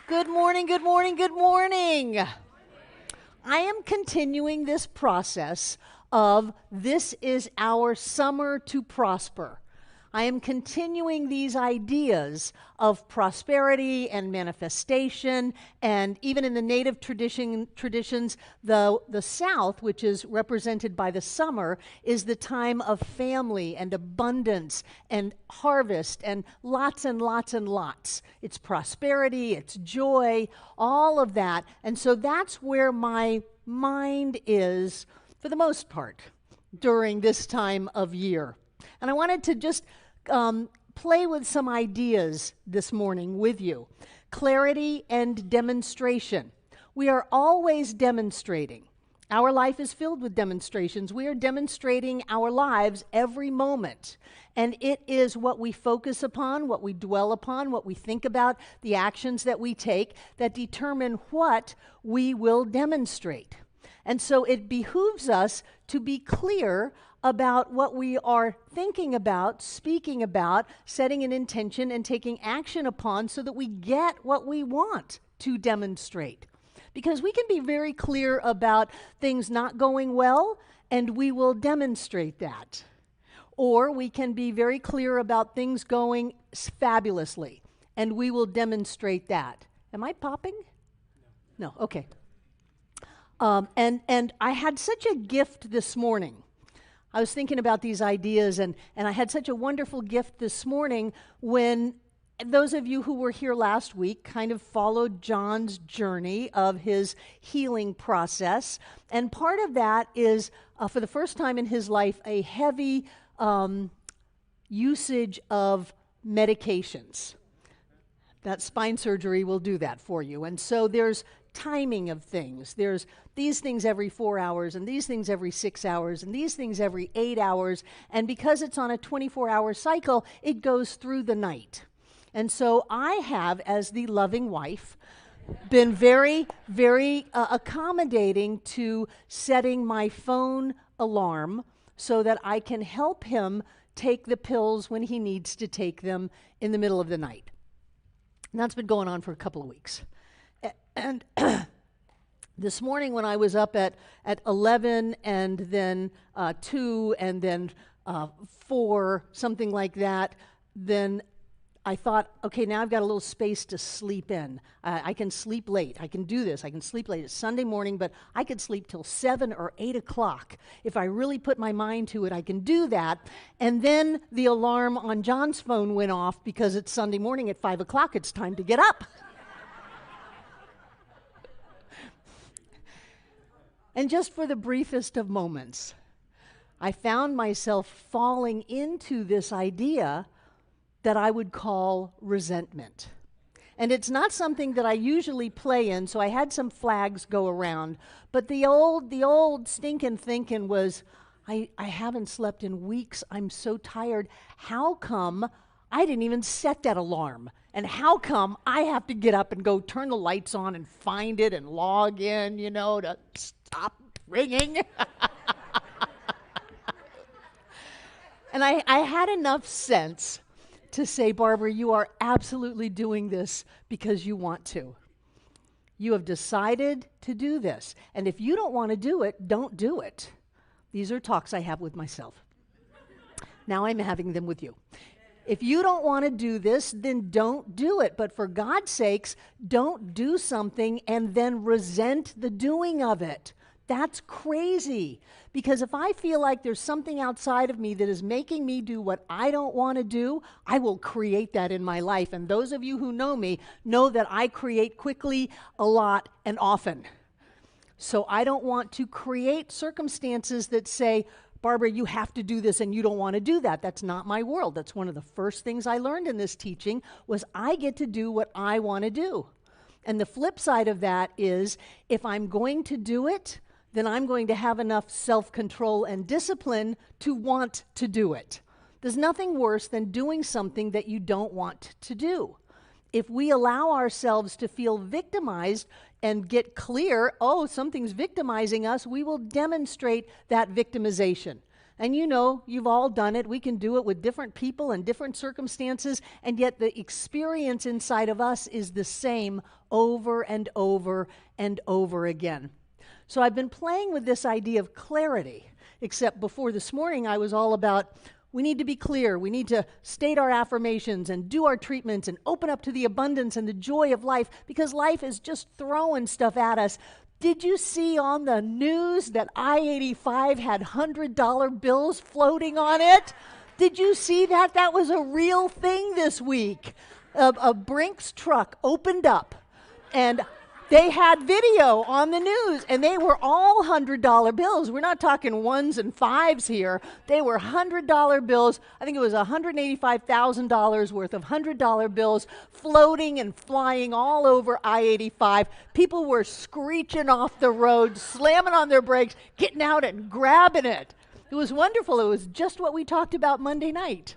Good morning, good morning, good morning. I am continuing this process of this is our summer to prosper. I am continuing these ideas of prosperity and manifestation, and even in the native traditions, the South, which is represented by the summer, is the time of family and abundance and harvest and lots and lots and lots. It's prosperity, it's joy, all of that. And so that's where my mind is, for the most part, during this time of year. And I wanted to just play with some ideas this morning with you. Clarity and demonstration. We are always demonstrating. Our life is filled with demonstrations. We are demonstrating our lives every moment. And it is what we focus upon, what we dwell upon, what we think about, the actions that we take that determine what we will demonstrate. And so it behooves us to be clear about what we are thinking about, speaking about, setting an intention, and taking action upon so that we get what we want to demonstrate. Because we can be very clear about things not going well, and we will demonstrate that. Or we can be very clear about things going fabulously, and we will demonstrate that. Am I popping? No, okay. And I had such a gift this morning. I was thinking about these ideas, and I had such a wonderful gift this morning when those of you who were here last week kind of followed John's journey of his healing process. And part of that is, for the first time in his life, a heavy usage of medications. That spine surgery will do that for you. And so there's timing of things. There's these things every 4 hours, and these things every 6 hours, and these things every 8 hours. And because it's on a 24-hour cycle, it goes through the night. And so I have, as the loving wife, been very, very accommodating to setting my phone alarm so that I can help him take the pills when he needs to take them in the middle of the night. And that's been going on for a couple of weeks. And this morning when I was up at 11 and then 2 and then 4, something like that, then I thought, okay, now I've got a little space to sleep in. I can sleep late. I can do this. I can sleep late. It's Sunday morning, but I could sleep till 7 or 8 o'clock. If I really put my mind to it, I can do that. And then the alarm on John's phone went off because it's Sunday morning at 5 o'clock. It's time to get up. And just for the briefest of moments, I found myself falling into this idea that I would call resentment. And it's not something that I usually play in, so I had some flags go around. But the old stinking thinking was, I haven't slept in weeks. I'm so tired. How come I didn't even set that alarm? And how come I have to get up and go turn the lights on and find it and log in, to stop ringing? And I had enough sense to say, Barbara, you are absolutely doing this because you want to. You have decided to do this. And if you don't want to do it, don't do it. These are talks I have with myself. Now I'm having them with you. If you don't want to do this, then don't do it. But for God's sakes, don't do something and then resent the doing of it. That's crazy. Because if I feel like there's something outside of me that is making me do what I don't want to do, I will create that in my life. And those of you who know me know that I create quickly, a lot, and often. So I don't want to create circumstances that say, Barbara, you have to do this and you don't want to do that. That's not my world. That's one of the first things I learned in this teaching was I get to do what I want to do. And the flip side of that is if I'm going to do it, then I'm going to have enough self-control and discipline to want to do it. There's nothing worse than doing something that you don't want to do. If we allow ourselves to feel victimized and get clear, oh, something's victimizing us, we will demonstrate that victimization. And you know, you've all done it. We can do it with different people and different circumstances, and yet the experience inside of us is the same over and over and over again. So I've been playing with this idea of clarity, except before this morning I was all about we need to be clear, we need to state our affirmations and do our treatments and open up to the abundance and the joy of life, because life is just throwing stuff at us. Did you see on the news that I-85 had $100 bills floating on it? Did you see that? That was a real thing this week. A Brinks truck opened up, and they had video on the news, and they were all $100 bills. We're not talking ones and fives here. They were $100 bills. I think it was $185,000 worth of $100 bills floating and flying all over I-85. People were screeching off the road, slamming on their brakes, getting out and grabbing it. It was wonderful. It was just what we talked about Monday night.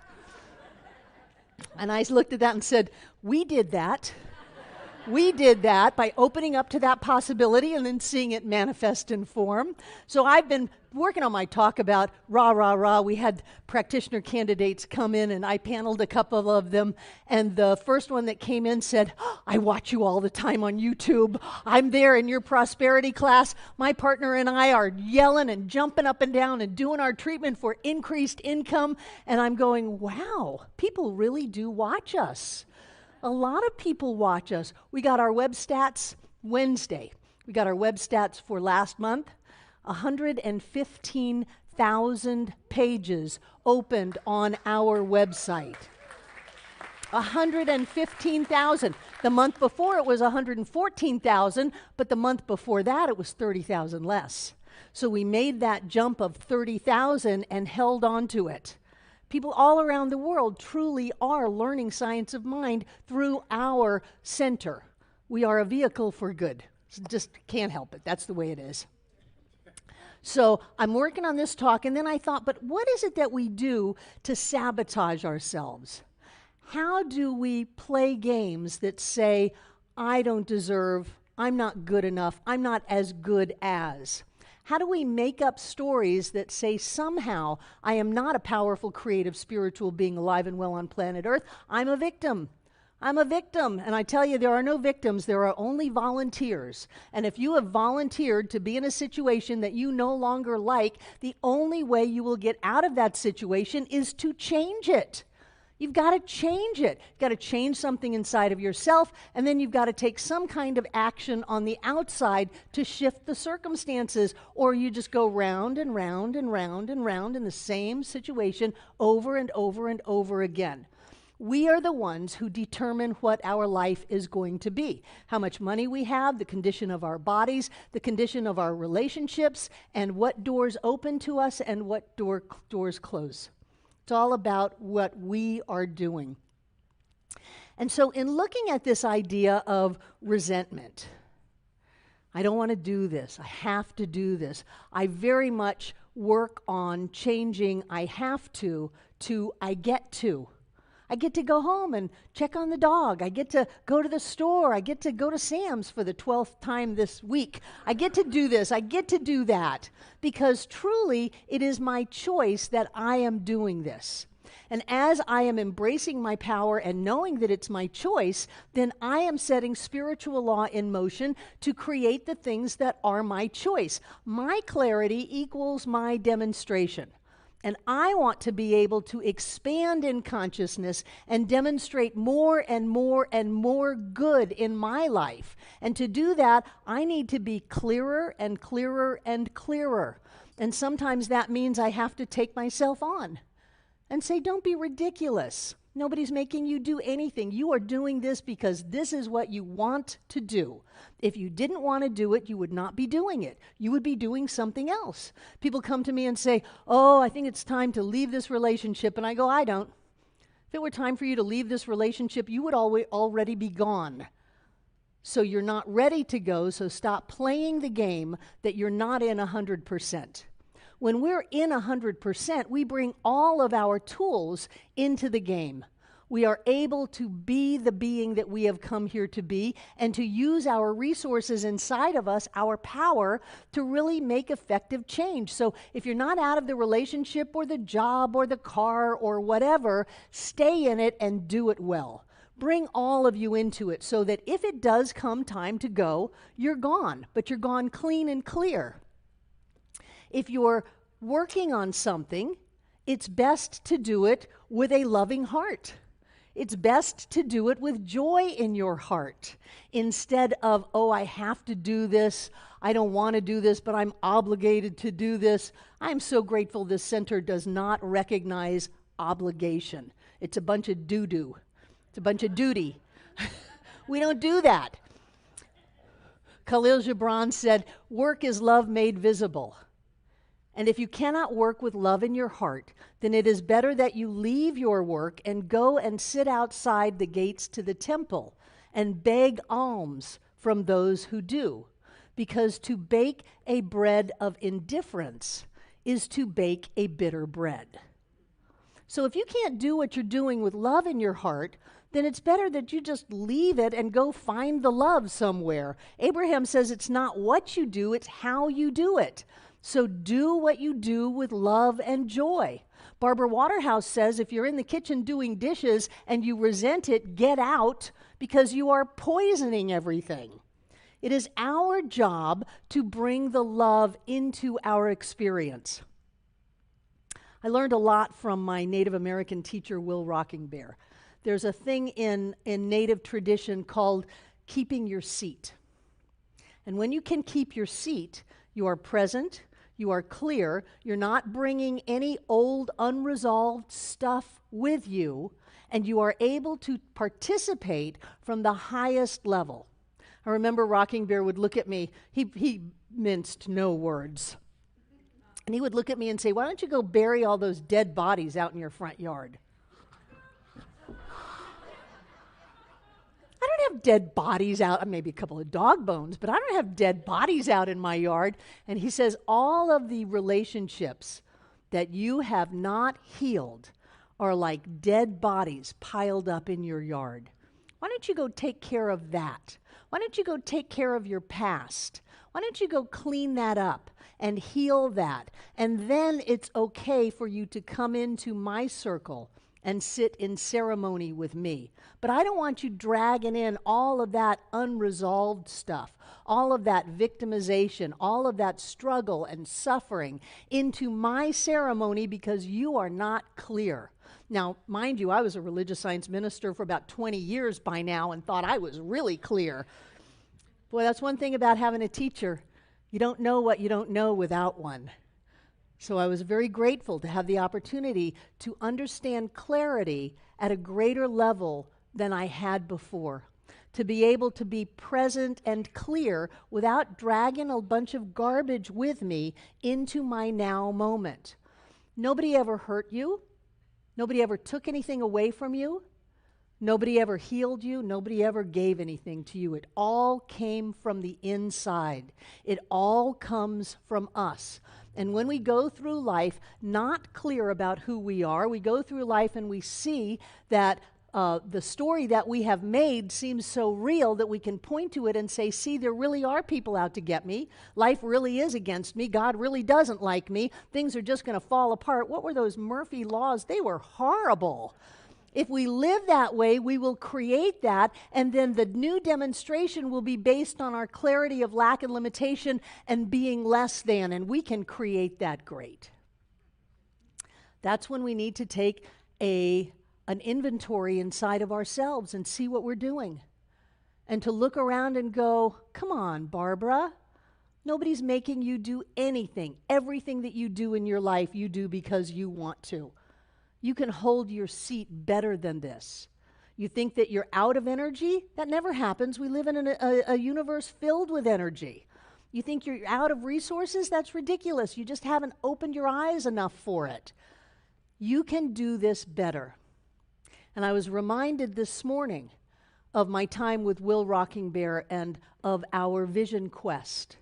And I looked at that and said, we did that. We did that by opening up to that possibility and then seeing it manifest in form. So I've been working on my talk about rah, rah, rah. We had practitioner candidates come in, and I paneled a couple of them. And the first one that came in said, I watch you all the time on YouTube. I'm there in your prosperity class. My partner and I are yelling and jumping up and down and doing our treatment for increased income. And I'm going, wow, people really do watch us. A lot of people watch us. We got our web stats Wednesday. We got our web stats for last month. 115,000 pages opened on our website. 115,000. The month before it was 114,000, but the month before that it was 30,000 less. So we made that jump of 30,000 and held on to it. People all around the world truly are learning science of mind through our center. We are a vehicle for good. Just can't help it. That's the way it is. So I'm working on this talk, and then I thought, but what is it that we do to sabotage ourselves? How do we play games that say, I don't deserve, I'm not good enough, I'm not as good as? How do we make up stories that say somehow I am not a powerful, creative, spiritual being alive and well on planet Earth? I'm a victim. I'm a victim. And I tell you, there are no victims. There are only volunteers. And if you have volunteered to be in a situation that you no longer like, the only way you will get out of that situation is to change it. You've got to change it. You've got to change something inside of yourself, and then you've got to take some kind of action on the outside to shift the circumstances, or you just go round and round and round and round in the same situation over and over and over again. We are the ones who determine what our life is going to be. How much money we have, the condition of our bodies, the condition of our relationships, and what doors open to us and what doors close. It's all about what we are doing. And so in looking at this idea of resentment, I don't want to do this. I have to do this. I very much work on changing I have to I get to. I get to go home and check on the dog. I get to go to the store. I get to go to Sam's for the 12th time this week. I get to do this. I get to do that. Because truly, it is my choice that I am doing this. And as I am embracing my power and knowing that it's my choice, then I am setting spiritual law in motion to create the things that are my choice. My clarity equals my demonstration. And I want to be able to expand in consciousness and demonstrate more and more and more good in my life. And to do that, I need to be clearer and clearer and clearer. And sometimes that means I have to take myself on and say, don't be ridiculous. Nobody's making you do anything. You are doing this because this is what you want to do. If you didn't want to do it, you would not be doing it. You would be doing something else. People come to me and say, oh, I think it's time to leave this relationship. And I go, I don't. If it were time for you to leave this relationship, you would already be gone. So you're not ready to go, so stop playing the game that you're not in 100%. When we're in 100%, we bring all of our tools into the game. We are able to be the being that we have come here to be and to use our resources inside of us, our power, to really make effective change. So if you're not out of the relationship or the job or the car or whatever, stay in it and do it well. Bring all of you into it so that if it does come time to go, you're gone, but you're gone clean and clear. If you're working on something, it's best to do it with a loving heart. It's best to do it with joy in your heart instead of, oh, I have to do this. I don't want to do this, but I'm obligated to do this. I'm so grateful this center does not recognize obligation. It's a bunch of doo-doo. It's a bunch of duty. We don't do that. Khalil Gibran said, work is love made visible. And if you cannot work with love in your heart, then it is better that you leave your work and go and sit outside the gates to the temple and beg alms from those who do. Because to bake a bread of indifference is to bake a bitter bread. So if you can't do what you're doing with love in your heart, then it's better that you just leave it and go find the love somewhere. Abraham says it's not what you do, it's how you do it. So do what you do with love and joy. Barbara Waterhouse says if you're in the kitchen doing dishes and you resent it, get out because you are poisoning everything. It is our job to bring the love into our experience. I learned a lot from my Native American teacher, Will Rockingbear. There's a thing in Native tradition called keeping your seat. And when you can keep your seat, you are present, you are clear, you're not bringing any old unresolved stuff with you, and you are able to participate from the highest level. I remember Rockingbear would look at me, he minced no words. And he would look at me and say, why don't you go bury all those dead bodies out in your front yard? I don't have dead bodies out, maybe a couple of dog bones, but I don't have dead bodies out in my yard. And he says, all of the relationships that you have not healed are like dead bodies piled up in your yard. Why don't you go take care of that? Why don't you go take care of your past? Why don't you go clean that up and heal that? And then it's okay for you to come into my circle and sit in ceremony with me. But I don't want you dragging in all of that unresolved stuff, all of that victimization, all of that struggle and suffering into my ceremony because you are not clear. Now, mind you, I was a religious science minister for about 20 years by now and thought I was really clear. Boy, that's one thing about having a teacher. You don't know what you don't know without one. So I was very grateful to have the opportunity to understand clarity at a greater level than I had before, to be able to be present and clear without dragging a bunch of garbage with me into my now moment. Nobody ever hurt you. Nobody ever took anything away from you. Nobody ever healed you. Nobody ever gave anything to you. It all came from the inside. It all comes from us. And when we go through life not clear about who we are, we go through life and we see that the story that we have made seems so real that we can point to it and say, see, there really are people out to get me. Life really is against me. God really doesn't like me. Things are just going to fall apart. What were those Murphy laws? They were horrible. If we live that way, we will create that, and then the new demonstration will be based on our clarity of lack and limitation and being less than, and we can create that great. That's when we need to take an inventory inside of ourselves and see what we're doing, and to look around and go, come on, Barbara, nobody's making you do anything. Everything that you do in your life, you do because you want to. You can hold your seat better than this. You think that you're out of energy? That never happens. We live in a universe filled with energy. You think you're out of resources? That's ridiculous. You just haven't opened your eyes enough for it. You can do this better. And I was reminded this morning of my time with Will Rockingbear and of our vision quest.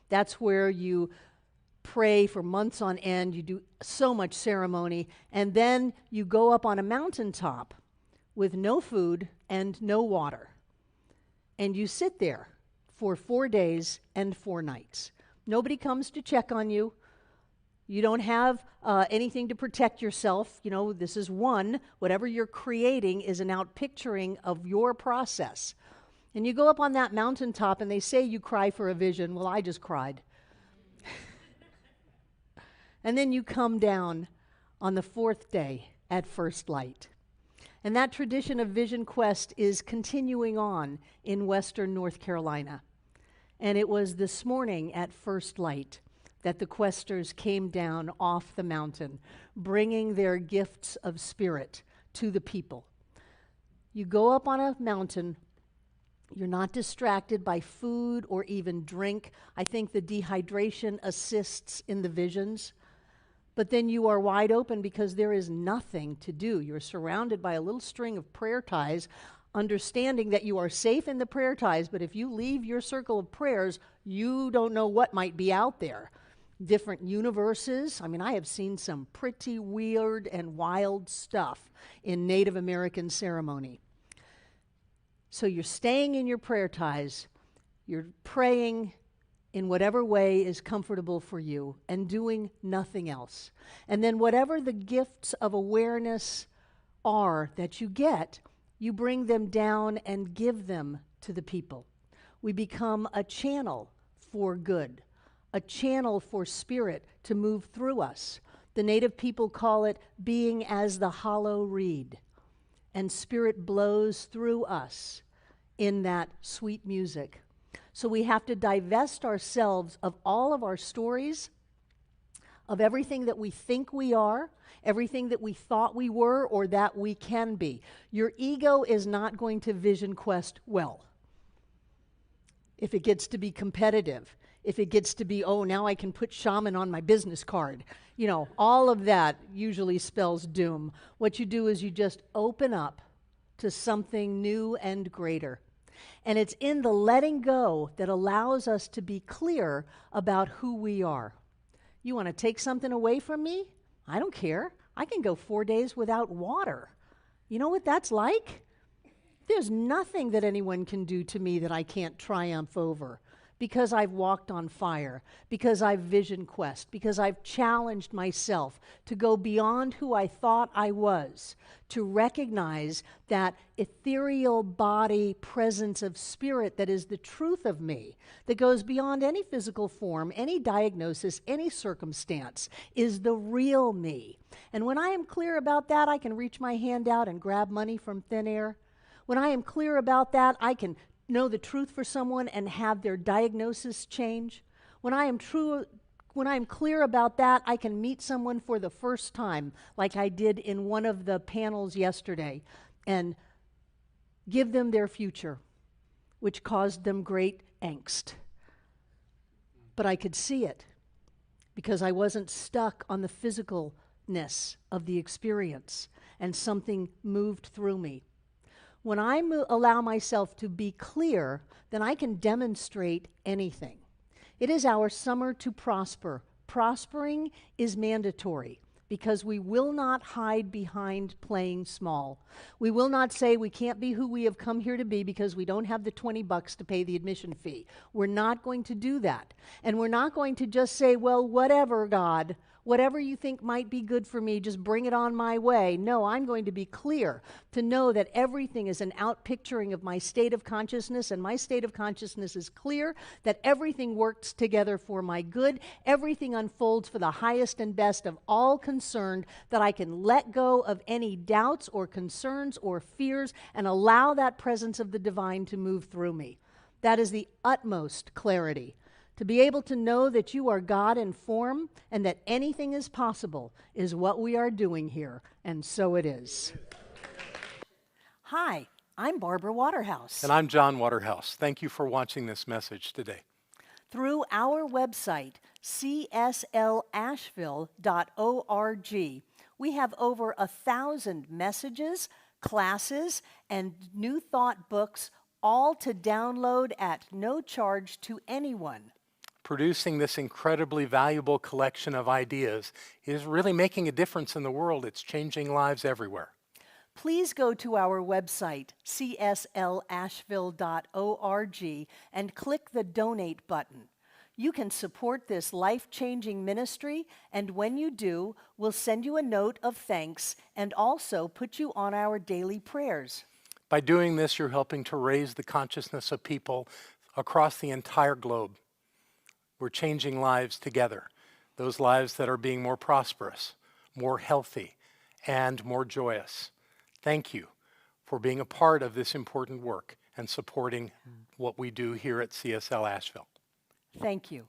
That's where you pray for months on end, you do so much ceremony, and then you go up on a mountaintop with no food and no water. And you sit there for 4 days and 4 nights. Nobody comes to check on you. You don't have anything to protect yourself. You know, this is whatever you're creating is an outpicturing of your process. And you go up on that mountaintop and they say you cry for a vision. Well, I just cried. And then you come down on the 4th day at first light. And that tradition of Vision Quest is continuing on in Western North Carolina. And it was this morning at first light that the questers came down off the mountain, bringing their gifts of spirit to the people. You go up on a mountain, you're not distracted by food or even drink. I think the dehydration assists in the visions. But then you are wide open because there is nothing to do. You're surrounded by a little string of prayer ties, understanding that you are safe in the prayer ties, but if you leave your circle of prayers, you don't know what might be out there. Different universes. I mean, I have seen some pretty weird and wild stuff in Native American ceremony. So you're staying in your prayer ties, you're praying in whatever way is comfortable for you and doing nothing else. And then whatever the gifts of awareness are that you get, you bring them down and give them to the people. We become a channel for good, a channel for spirit to move through us. The Native people call it being as the hollow reed, and spirit blows through us in that sweet music. So we have to divest ourselves of all of our stories, of everything that we think we are, everything that we thought we were or that we can be. Your ego is not going to Vision Quest well. If it gets to be competitive, if it gets to be, oh, now I can put shaman on my business card, you know, all of that usually spells doom. What you do is you just open up to something new and greater. And it's in the letting go that allows us to be clear about who we are. You want to take something away from me? I don't care. I can go 4 days without water. You know what that's like? There's nothing that anyone can do to me that I can't triumph over, because I've walked on fire, because I've Vision Quest, because I've challenged myself to go beyond who I thought I was, to recognize that ethereal body presence of spirit that is the truth of me, that goes beyond any physical form, any diagnosis, any circumstance, is the real me. And when I am clear about that, I can reach my hand out and grab money from thin air. When I am clear about that, I can know the truth for someone and have their diagnosis change. When I am clear about that, I can meet someone for the first time, like I did in one of the panels yesterday, and give them their future, which caused them great angst. But I could see it because I wasn't stuck on the physicalness of the experience, and something moved through me. When I allow myself to be clear, then I can demonstrate anything. It is our summer to prosper. Prospering is mandatory because we will not hide behind playing small. We will not say we can't be who we have come here to be because we don't have the $20 to pay the admission fee. We're not going to do that. And we're not going to just say, well, whatever, God, whatever you think might be good for me, just bring it on my way. No, I'm going to be clear to know that everything is an outpicturing of my state of consciousness, and my state of consciousness is clear that everything works together for my good. Everything unfolds for the highest and best of all concerned, that I can let go of any doubts or concerns or fears and allow that presence of the divine to move through me. That is the utmost clarity. To be able to know that you are God in form and that anything is possible is what we are doing here, and so it is. Hi, I'm Barbara Waterhouse. And I'm John Waterhouse. Thank you for watching this message today. Through our website, cslasheville.org, we have over 1,000 messages, classes, and new thought books, all to download at no charge to anyone. Producing this incredibly valuable collection of ideas is really making a difference in the world. It's changing lives everywhere. please go to our website, cslasheville.org, and click the Donate button. You can support this life-changing ministry, and when you do, we'll send you a note of thanks and also put you on our daily prayers. By doing this, you're helping to raise the consciousness of people across the entire globe. We're changing lives together, those lives that are being more prosperous, more healthy, and more joyous. Thank you for being a part of this important work and supporting what we do here at CSL Asheville. Thank you.